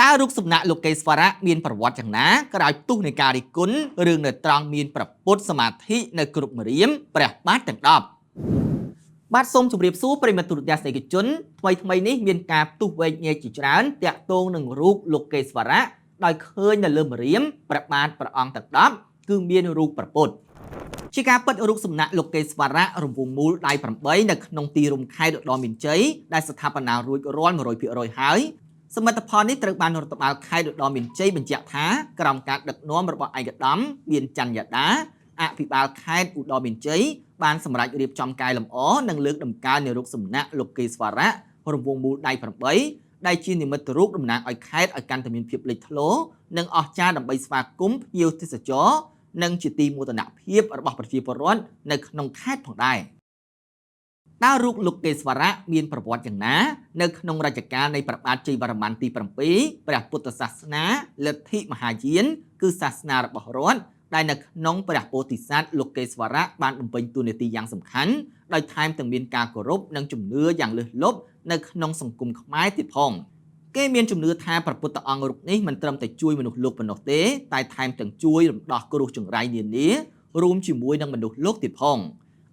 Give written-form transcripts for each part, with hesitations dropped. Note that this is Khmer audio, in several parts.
តើរូបសំណាកលោកកេសវរៈមានប្រវត្តិយ៉ាងណាក្រោយផ្ទុះនៃការរិះគន់រឿងនៅត្រង់មានប្រពុតសមាធិនៅគ្រប់ម្រាមព្រះបាទទាំង10បាទសូមជម្រាបសួរប្រិយមិត្តទូរទស្សនិកជនថ្មីនេះមានការផ្ទុះវែកញែកជាច្រើនតាក់ទងនឹងរូបលោកកេសវរៈដោយឃើញនៅលើម្រាមព្រះបាទព្រះអង្គទាំង10គឺមានរូបប្រពុតជាការពិតរូបសំណាកលោកកេសវរៈរង្វង់មូលដៃ8នៅក្នុងទីរួមខេត្តឧត្តរមានជ័យដែលស្ថាបនារួចរាល់ 100% ហើយសមិទ្ធផលនេះត្រូវបានរដ្ឋបាលខេត្តឧត្តរមានជ័យបញ្ជាក់ថាក្រោមការដឹកនាំរបស់ឯកឧត្តមមានច័ន្ទយ៉ាដាអភិបាលខេត្តឧត្តរមានជ័យបានសម្រេចរៀបចំកែលម្អនិងលើកតម្កើងនៃរូបសំណាកលោកកេសវរៈរង្វង់មូលដៃ8ដែលជានិមិត្តរូបតំណាងឲ្យខេត្តឲ្យកាន់តែមានភាពលេចធ្លោនិងអស្ចារ្យដើម្បីស្វាគមន៍ភ្ញៀវទេសចរនិងជាទីមោទនភាពរបស់ប្រជាពលរដ្ឋនៅក្នុងខេត្តផងដែរតើរូបលោកកេសវរៈមានប្រវត្តិយ៉ាងណានៅក្នុងរជ្ជកាលនៃព្រះបាទជ័យវរ្ម័នទី7ព្រះពុទ្ធសាសនាលទ្ធិមហាយានគឺសាសនារបស់រដ្ឋដែលនៅក្នុងព្រះពោធិសត្វលោកកេសវរៈបានបំពេញតួនាទីយ៉ាងសំខាន់ដោយថែមទាំងមានការគោរពនិងជំនឿយ៉ាងលើសលប់នៅក្នុងសង្គមខ្មែរទៀតផងគេមានជំនឿថាព្រះពុទ្ធអង្គរូបនេះមិនត្រឹមតែជួយមនុស្សលោកប៉ុណ្ណោះទេតែថែមទាំងជួយរំដោះគ្រោះចង្រៃនានារួមជាមួយនឹងមនុស្សលោកទៀតផង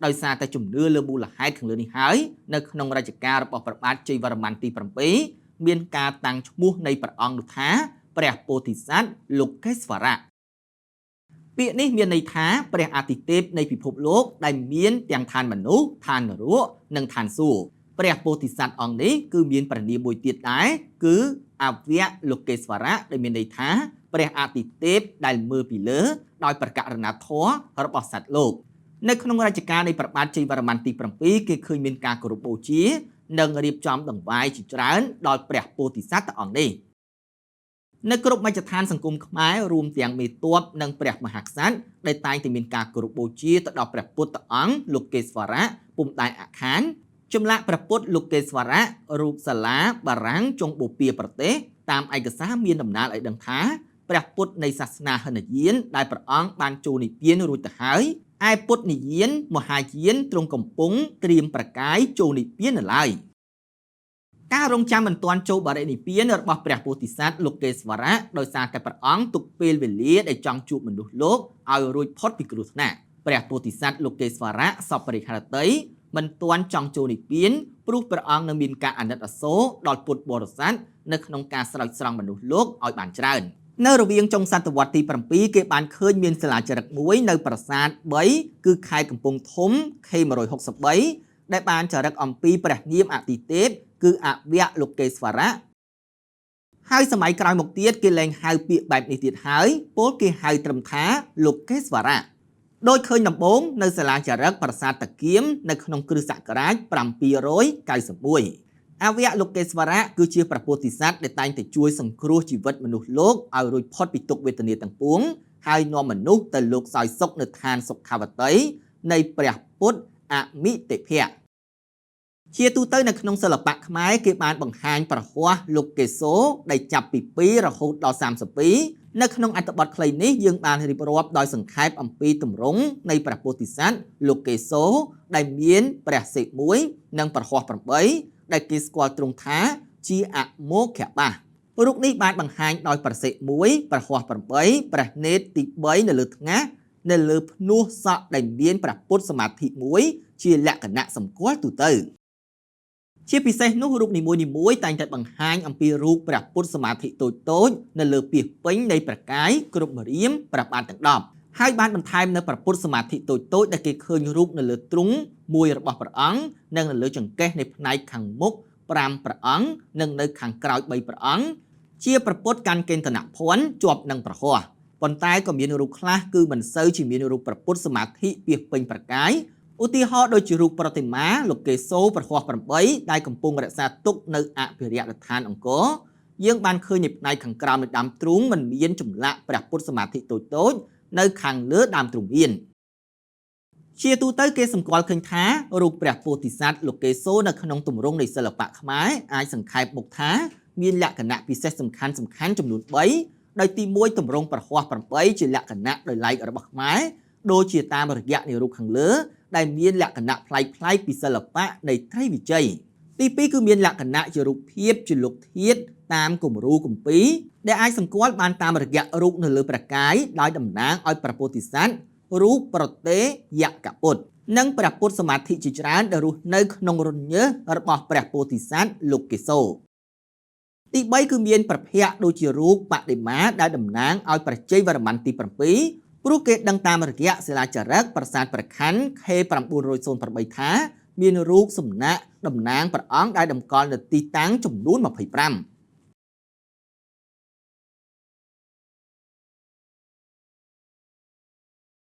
ដោយសារតែជំនឿលើមូលហេតុខាងលើនេះហើយនៅក្នុងរជ្ជកាលរបស់ព្រះបាទជ័យវរ្ម័នទី7មានការតាំងឈ្មោះនៃព្រះអង្គនោះថាព្រះពោធិសត្វលោកកេសវរៈពាក្យនេះមានន័យថាព្រះអាទិទេពនៃពិភពលោកដែលមានទាំងឋានមនុស្សឋាននរកនិងឋានសួគ៌ព្រះពោធិសត្វអង្គនេះគឺមានព្រះនាមមួយទៀតដែរគឺអវយលោកកេសវរៈដែលមានន័យថាព្រះអាទិទេពដែលមើលពីលើដោយព្រះករុណាធម៌របស់សត្វលោកនៅក្នុងរជ្ជកាលនៃព្រះបាទជ័យវរ្ម័នទី7គេឃើញមានការគោរពបូជានិងរៀបចំដង្វាយជាច្រើនដល់ព្រះពោធិសត្វអង្គនេះនៅគ្រប់មជ្ឈដ្ឋានសង្គមខ្មែររួមទាំងមេទ័ពនិងព្រះមហាក្សត្រដែលតែងតែមានការគោរពបូជាទៅដល់ព្រះពុទ្ធអង្គលោកកេសវរៈពុំដែលអាខានចម្លាក់ព្រះពុទ្ធលោកកេសវរៈរូបសាលាបារាំងចុងបូព៌ាប្រទេសតាមឯកសារមានដំណាលឲ្យដឹងថាព្រះពុទ្ធនៃសាសនាហិនយានដែលព្រះអង្គបានចូលនិព្វានរួចទៅហើយឯពុទ្ធនិយានមហាយានទ្រង់កំពុងត្រៀមប្រកាយចូលនិព្វាននៅឡើយការរងចាំមិនទាន់ចូលបរិនិព្វានរបស់ព្រះពោធិសត្វលោកកេសវរៈដោយសារតែព្រះអង្គទុកពេលវេលាដែលចង់ជួបមនុស្សលោកឲ្យរួចផុតពីគ្រោះថ្នាក់ព្រះពោធិសត្វលោកកេសវរៈសពរិក្ខរតីមិនទាន់ចង់ចូលនិព្វានព្រោះព្រះអង្គនៅមានការអាណិតអាសូរដល់ពុទ្ធបរិស័ទនៅក្នុងការស្រោចស្រង់មនុស្សលោកឲ្យបានច្រើននៅរវាងចុងសតវត្សទី7គេបានឃើញមានសាលាចារឹកមួយនៅប្រាសាទ3គឺខេត្តកំពង់ធំ K163 ដែលបានចារឹកអំពីព្រះនាមអាទិទេពគឺអវយលោកកេសវរៈហើយសម័យក្រោយមកទៀតគេលែងហៅពាក្យបែបនេះទៀតហើយពោលគេហៅត្រឹមថាលោកកេសវរៈដោយឃើញដំបូងនៅសាលាចារឹកប្រាសាទតាគៀមនៅក្នុងគ្រិស្តសករាជ791អវយលោកកេសវរៈគឺជាព្រះពោធិសត្វដែលតែងតែជួយសង្គ្រោះជីវិតមនុស្សលោកឲ្យរួចផុតពីទុក្ខវេទនាទាំងពួងហើយនាំមនុស្សទៅលោកសោយសុខនៅឋានសុខាវតីនៃព្រះពុទ្ធអមិតិភៈជាទូទៅនៅក្នុងសិល្បៈខ្មែរគេបានបង្ហាញប្រហ័សលោកកេសោដែលចាប់ពី2រហូតដល់32នៅក្នុងអត្ថបទខ្លីនេះយើងបានរៀបរាប់ដោយសង្ខេបអំពីទម្រង់នៃព្រះពោធិសត្វលោកកេសោដែលមានព្រះសិរ1និងប្រហ័ស8ដែលគេស្គាល់ទ្រង់ថាជាអមោឃបាសរូបនេះបានបង្ហាញដោយព្រះសិរ1ប្រហ័ស8ព្រះនេត្រទី3នៅលើថ្ងាសនៅលើភ្នោះសក់ដែលមានព្រះពុទ្ធសមាធិ1ជាលក្ខណៈសម្គាល់ទូទៅជាពិសេសនោះរូបនីមួយៗតែងតែបង្ហាញអំពីរូបព្រះពុទ្ធសមាធិតូចៗនៅលើពាសពេញនៃព្រះកាយគ្រប់ម្រាមព្រះបាទទាំង10ហើយបានបន្ថែមនៅព្រះពុទ្ធសមាធិតូចៗដែលគេឃើញរូបនៅលើទ្រូងមួយរបស់ព្រះអង្គនិងនៅលើចង្កេះនៃផ្នែកខាងមុខ5ព្រះអង្គនិងនៅខាងក្រោយ3ព្រះអង្គជាព្រះពុទ្ធកាន់កេន្ទនភ័ណ្ឌជាប់នឹងព្រះហស្ថប៉ុន្តែក៏មានរូបខ្លះគឺមិនសូវជាមានរូបព្រះពុទ្ធសមាធិពាសពេញព្រះកាយឧទាហរណ៍ដូចជារូបប្រតិមាលោកកេសោប្រហ័ស8ដែលកំពុងរក្សាទុកនៅអភិរក្សដ្ឋានអង្គរយើងបានឃើញនៅផ្នែកខាងក្រោមនៃដើមទ្រូងមិនមានចម្លាក់ព្រះពុទ្ធសមាធិតូចៗនៅខាងលើដើមទ្រូងមានជាទូទៅគេសម្គាល់ឃើញថារូបព្រះពោធិសត្វលោកកេសោនៅក្នុងទម្រង់នៃសិល្បៈខ្មែរអាចសង្ខេបមកថាមានលក្ខណៈពិសេសសំខាន់ចំនួន3ដោយទី1ទម្រង់ប្រហ័ស8ជាលក្ខណៈដោយឡែករបស់ខ្មែរដូចជាតាមរយៈនៃរូបខាងលើដែលមានលក្ខណៈប្លែកៗពីសិល្បៈនៃត្រីវិជ័យ ទី2គឺមានលក្ខណៈជារូបភាពជាលោកធាតុតាមគំរូគម្ពីរដែលអាចសម្គាល់បានតាមរយៈរូបនៅលើព្រះកាយដោយតំណាងឲ្យព្រះពោធិសត្វរូបប្រទេយកពុទ្ធនិងព្រះពុទ្ធសមាធិជាច្រើនដែលរស់នៅក្នុងរន្ធញើសរបស់ព្រះពោធិសត្វលោកកេសោទី3គឺមានប្រភពដូចជារូបបដិមាដែលតំណាងឲ្យព្រះជ័យវរ្ម័នទី7ព្រោះគេដឹងតាមរយៈសិលាចារឹកប្រាសាទព្រះខ័ន K908 ថាមានរូបសំណាកតំណាងព្រះអង្គដែលតម្កល់នៅទីតាំងចំនួន25